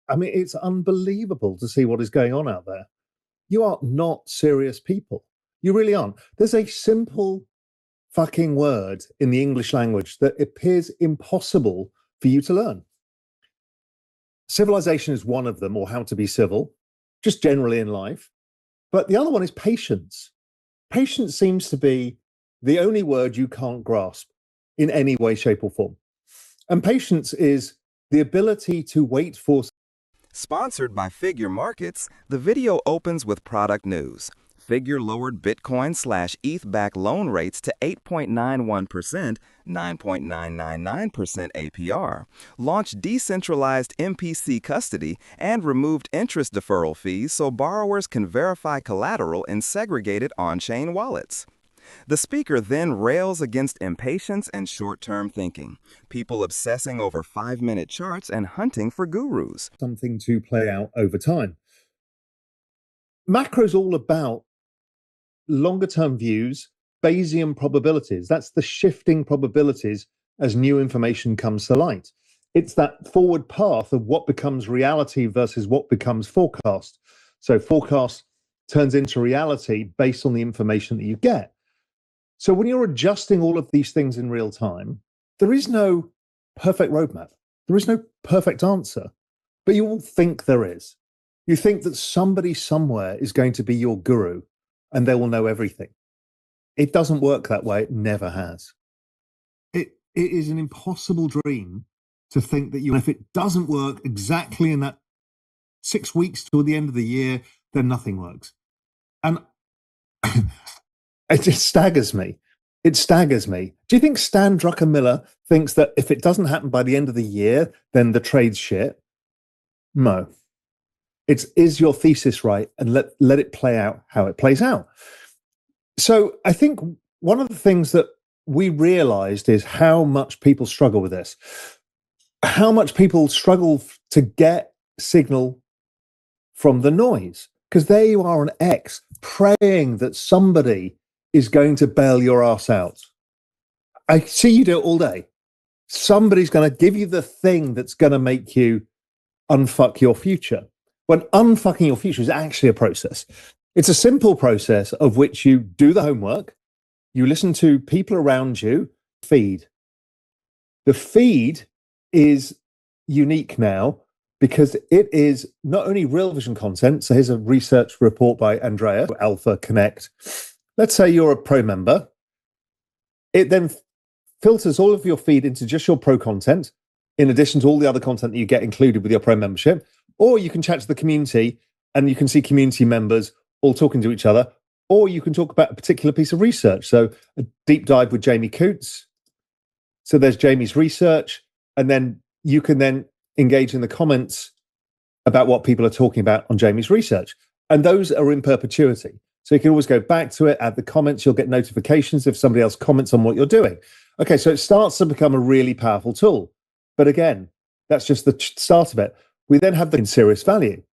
I mean, it's unbelievable to see what is going on out there. You are not serious people. You really aren't. There's a simple fucking word in the English language that appears impossible for you to learn. Civilization is one of them, or how to be civil, just generally in life. But the other one is patience. Patience seems to be the only word you can't grasp in any way, shape, or form. And patience is the ability to wait for. Sponsored by Figure Markets, the video opens with product news. Figure lowered Bitcoin/ETH-backed loan rates to 8.91%, 9.999% APR, launched decentralized MPC custody, and removed interest deferral fees so borrowers can verify collateral in segregated on-chain wallets. The speaker then rails against impatience and short-term thinking, people obsessing over 5-minute charts and hunting for gurus. Something to play out over time. Macro's all about longer-term views, Bayesian probabilities. That's the shifting probabilities as new information comes to light. It's that forward path of what becomes reality versus what becomes forecast. So forecast turns into reality based on the information that you get. So when you're adjusting all of these things in real time, there is no perfect roadmap. There is no perfect answer, but you all think there is. You think that somebody somewhere is going to be your guru and they will know everything. It doesn't work that way. It never has. It is an impossible dream to think that if it doesn't work exactly in that 6 weeks to the end of the year, then nothing works. And it just staggers me. It staggers me. Do you think Stan Druckenmiller thinks that if it doesn't happen by the end of the year, then the trade's shit? No. Is your thesis right? And let it play out how it plays out. So I think one of the things that we realized is how much people struggle with this. How much people struggle to get signal from the noise. Because there you are on X praying that somebody is going to bail your ass out. I see you do it all day. Somebody's going to give you the thing that's going to make you unfuck your future. When unfucking your future is actually a process. It's a simple process of which you do the homework, you listen to people around you, feed. The feed is unique now because it is not only real vision content. So here's a research report by Andrea, Alpha Connect. Let's say you're a pro member. It then filters all of your feed into just your pro content, in addition to all the other content that you get included with your pro membership. Or you can chat to the community and you can see community members all talking to each other. Or you can talk about a particular piece of research. So a deep dive with Jamie Coots. So there's Jamie's research. And then you can then engage in the comments about what people are talking about on Jamie's research. And those are in perpetuity. So you can always go back to it, add the comments. You'll get notifications if somebody else comments on what you're doing. Okay, so it starts to become a really powerful tool. But again, that's just the start of it. We then have the serious value.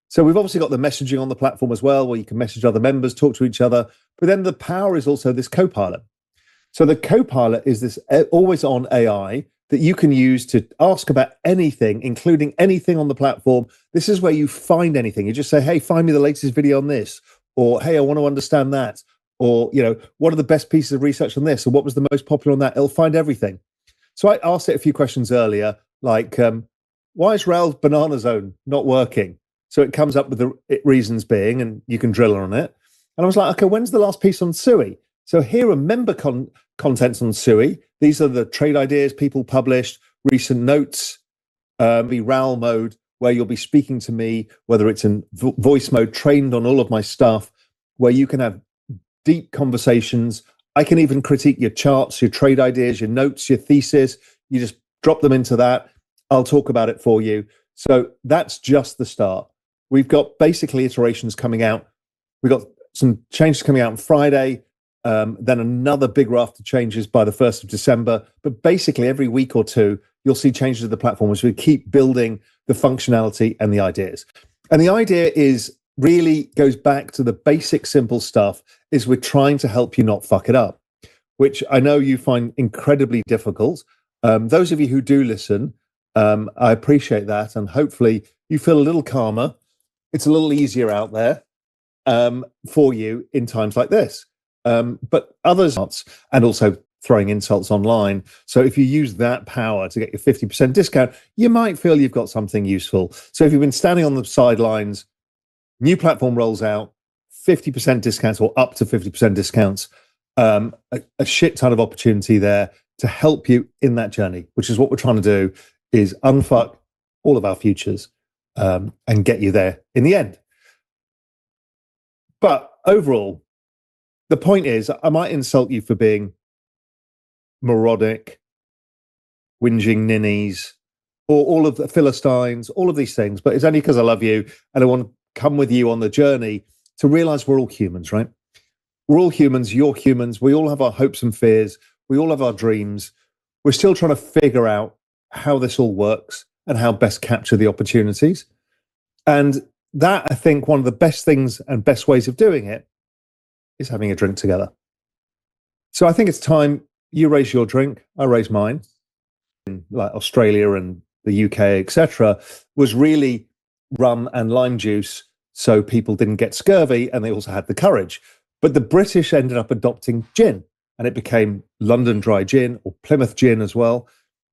So we've obviously got the messaging on the platform as well, where you can message other members, talk to each other. But then the power is also this Copilot. So the Copilot is this always-on AI that you can use to ask about anything, including anything on the platform. This is where you find anything. You just say, hey, find me the latest video on this. Or, hey, I want to understand that. Or, what are the best pieces of research on this? Or what was the most popular on that? It'll find everything. So I asked it a few questions earlier, like, why is Rail's banana zone not working? So it comes up with the reasons being, and you can drill on it. And I was like, okay, when's the last piece on SUI? So here are member contents on SUI. These are the trade ideas people published, recent notes, the RAL mode, where you'll be speaking to me, whether it's in voice mode, trained on all of my stuff, where you can have deep conversations. I can even critique your charts, your trade ideas, your notes, your thesis. You just drop them into that. I'll talk about it for you. So that's just the start. We've got basically iterations coming out. We've got some changes coming out on Friday, then another big raft of changes by the 1st of December. But basically every week or two, you'll see changes to the platform as we keep building the functionality and the ideas. And the idea is really goes back to the basic simple stuff, is we're trying to help you not fuck it up, which I know you find incredibly difficult. Those of you who do listen, I appreciate that. And hopefully you feel a little calmer. It's a little easier out there for you in times like this. But others aren't, and also throwing insults online. So if you use that power to get your 50% discount, you might feel you've got something useful. So if you've been standing on the sidelines, new platform rolls out, 50% discounts or up to 50% discounts, a shit ton of opportunity there to help you in that journey, which is what we're trying to do, is unfuck all of our futures and get you there in the end. But overall, the point is, I might insult you for being moronic, whinging ninnies, or all of the Philistines, all of these things, but it's only because I love you and I want to come with you on the journey to realize we're all humans, right? We're all humans, you're humans, we all have our hopes and fears, we all have our dreams. We're still trying to figure out how this all works and how best capture the opportunities. And that, I think, one of the best things and best ways of doing it is having a drink together. So I think it's time you raise your drink, I raise mine. In like Australia and the UK, etc., was really rum and lime juice, so people didn't get scurvy, and they also had the courage. But the British ended up adopting gin, and it became London Dry Gin or Plymouth Gin as well.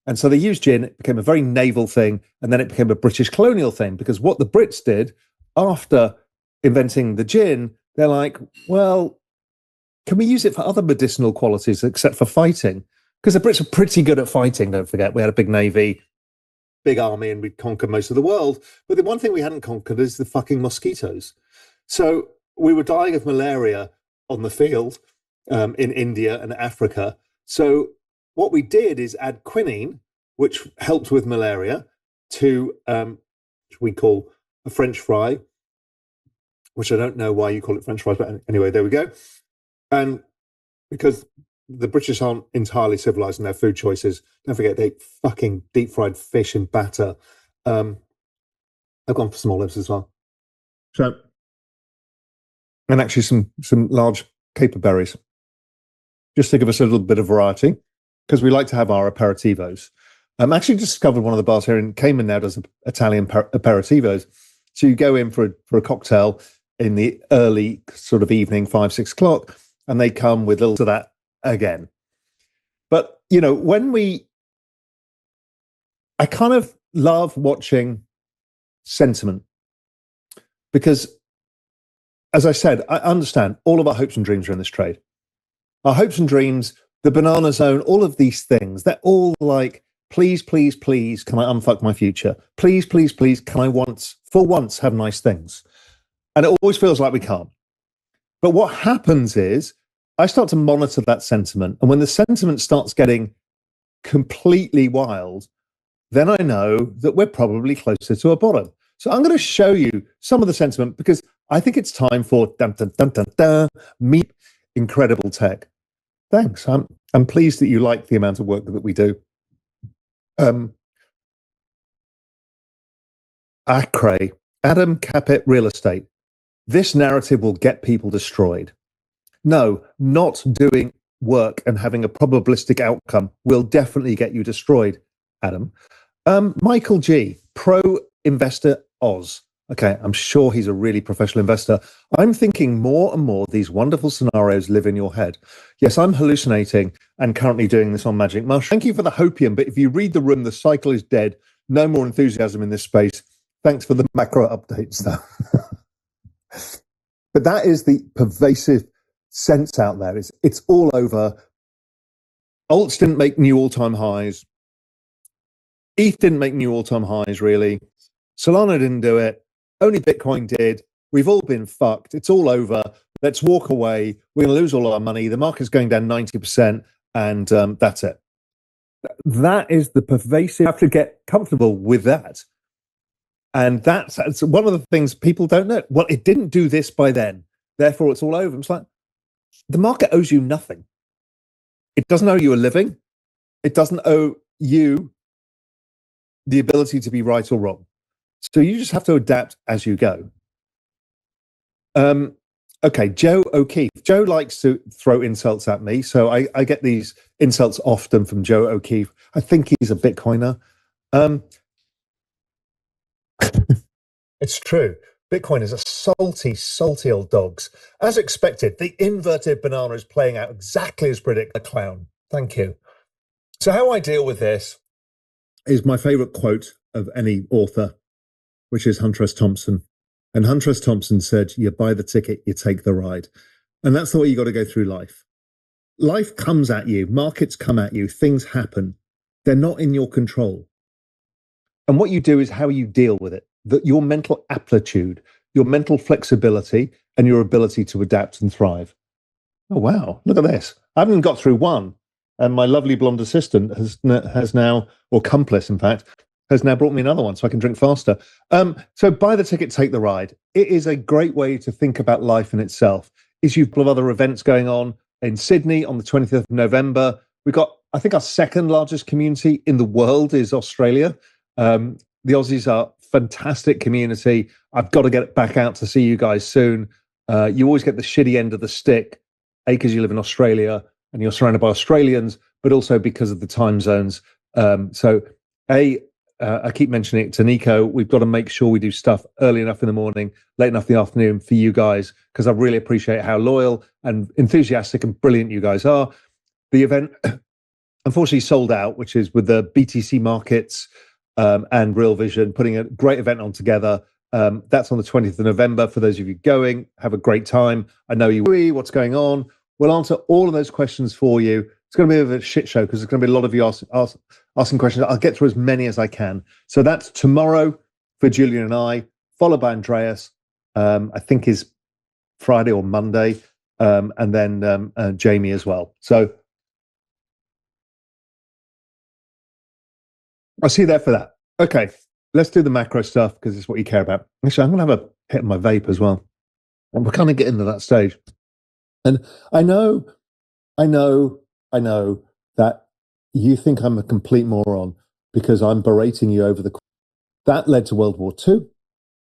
And so they used gin, it became a very naval thing, and then it became a British colonial thing, because what the Brits did after inventing the gin, they're like, well, can we use it for other medicinal qualities except for fighting? Because the Brits are pretty good at fighting, don't forget. We had a big navy, big army, and we'd conquered most of the world. But the one thing we hadn't conquered is the fucking mosquitoes. So we were dying of malaria on the field in India and Africa. So what we did is add quinine, which helped with malaria, to which we call a French fry, which I don't know why you call it French fries, but anyway, there we go. And because the British aren't entirely civilized in their food choices, don't forget they eat fucking deep fried fish in batter. I've gone for some olives as well. So, and actually some large caper berries, just to give us a little bit of variety, because we like to have our aperitivos. I'm actually discovered one of the bars here in Cayman now does Italian aperitivos. So you go in for a cocktail in the early sort of evening, 5, 6 o'clock, and they come with little of that again. But, you know, I kind of love watching sentiment, because, as I said, I understand all of our hopes and dreams are in this trade. Our hopes and dreams, the banana zone, all of these things, they're all like, please, please, please, can I unfuck my future? Please, please, please, can I for once have nice things? And it always feels like we can't. But what happens is I start to monitor that sentiment. And when the sentiment starts getting completely wild, then I know that we're probably closer to a bottom. So I'm going to show you some of the sentiment, because I think it's time for meet incredible tech. Thanks. I'm pleased that you like the amount of work that we do. Acre, Adam Capet Real Estate. This narrative will get people destroyed. No, not doing work and having a probabilistic outcome will definitely get you destroyed, Adam. Michael G, Pro Investor Oz. Okay, I'm sure he's a really professional investor. I'm thinking more and more these wonderful scenarios live in your head. Yes, I'm hallucinating and currently doing this on Magic Mushroom. Thank you for the hopium, but if you read the room, the cycle is dead. No more enthusiasm in this space. Thanks for the macro updates, though. But that is the pervasive sense out there. It's all over. Alts didn't make new all-time highs. ETH didn't make new all-time highs, really. Solana didn't do it. Only Bitcoin did. We've all been fucked. It's all over. Let's walk away. We're going to lose all our money. The market's going down 90%, and that's it. That is the pervasive. You have to get comfortable with that. And that's one of the things people don't know. Well, it didn't do this by then, therefore it's all over. It's like, the market owes you nothing. It doesn't owe you a living. It doesn't owe you the ability to be right or wrong. So you just have to adapt as you go. Okay, Joe O'Keefe. Joe likes to throw insults at me, so I get these insults often from Joe O'Keefe. I think he's a Bitcoiner. It's true. Bitcoin is a salty, salty old dogs. As expected, the inverted banana is playing out exactly as predicted. A clown. Thank you. So how I deal with this is my favorite quote of any author, which is Hunter S. Thompson. And Hunter S. Thompson said, you buy the ticket, you take the ride. And that's the way you got to go through life. Life comes at you, markets come at you, things happen. They're not in your control. And what you do is how you deal with it. That your mental aptitude, your mental flexibility, and your ability to adapt and thrive. Oh, wow. Look at this. I haven't got through one. And my lovely blonde assistant has now, or accomplice, in fact, has now brought me another one so I can drink faster. So buy the ticket, take the ride. It is a great way to think about life in itself. You've got other events going on in Sydney on the 20th of November. We've got, I think, our second largest community in the world is Australia. The Aussies are fantastic community. I've got to get back out to see you guys soon. You always get the shitty end of the stick, because you live in Australia and you're surrounded by Australians, but also because of the time zones. I keep mentioning it to Nico, we've got to make sure we do stuff early enough in the morning, late enough in the afternoon for you guys, because I really appreciate how loyal and enthusiastic and brilliant you guys are. The event, unfortunately, sold out, which is with the BTC markets and Real Vision putting a great event on together. That's on the 20th of November. For those of you going, have a great time. I know you will. What's going on? We'll answer all of those questions for you. It's going to be a bit of a shit show because there's going to be a lot of you asking questions. I'll get through as many as I can. So that's tomorrow for Julian and I, followed by Andreas, I think is Friday or Monday, and then Jamie as well. So I'll see you there for that. Okay, let's do the macro stuff because it's what you care about. Actually, I'm going to have a hit of my vape as well. And we're kind of getting to that stage. And I know that you think I'm a complete moron because I'm berating you over the... That led to World War II.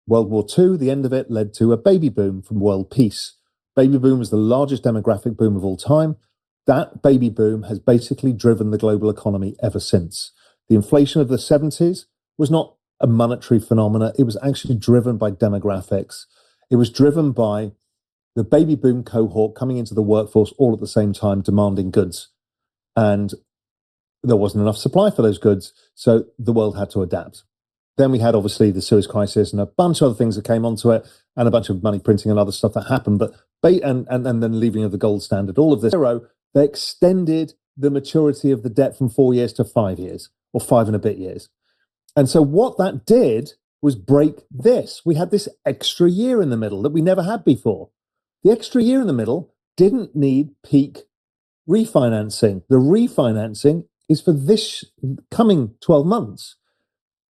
World War II, the end of it, led to a baby boom from world peace. Baby boom was the largest demographic boom of all time. That baby boom has basically driven the global economy ever since. The inflation of the 70s was not a monetary phenomena. It was actually driven by demographics. It was driven by the baby boom cohort coming into the workforce all at the same time, demanding goods. And there wasn't enough supply for those goods, so the world had to adapt. Then we had, obviously, the Suez Crisis and a bunch of other things that came onto it, and a bunch of money printing and other stuff that happened. But and then leaving of the gold standard, all of this, they extended the maturity of the debt from 4 years to 5 years, or 5 and a bit years. And so what that did was break this. We had this extra year in the middle that we never had before. The extra year in the middle didn't need peak refinancing. The refinancing is for this coming 12 months.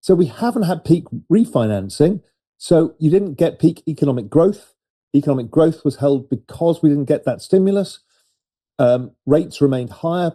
So we haven't had peak refinancing. So you didn't get peak economic growth. Economic growth was held because we didn't get that stimulus. Rates remained higher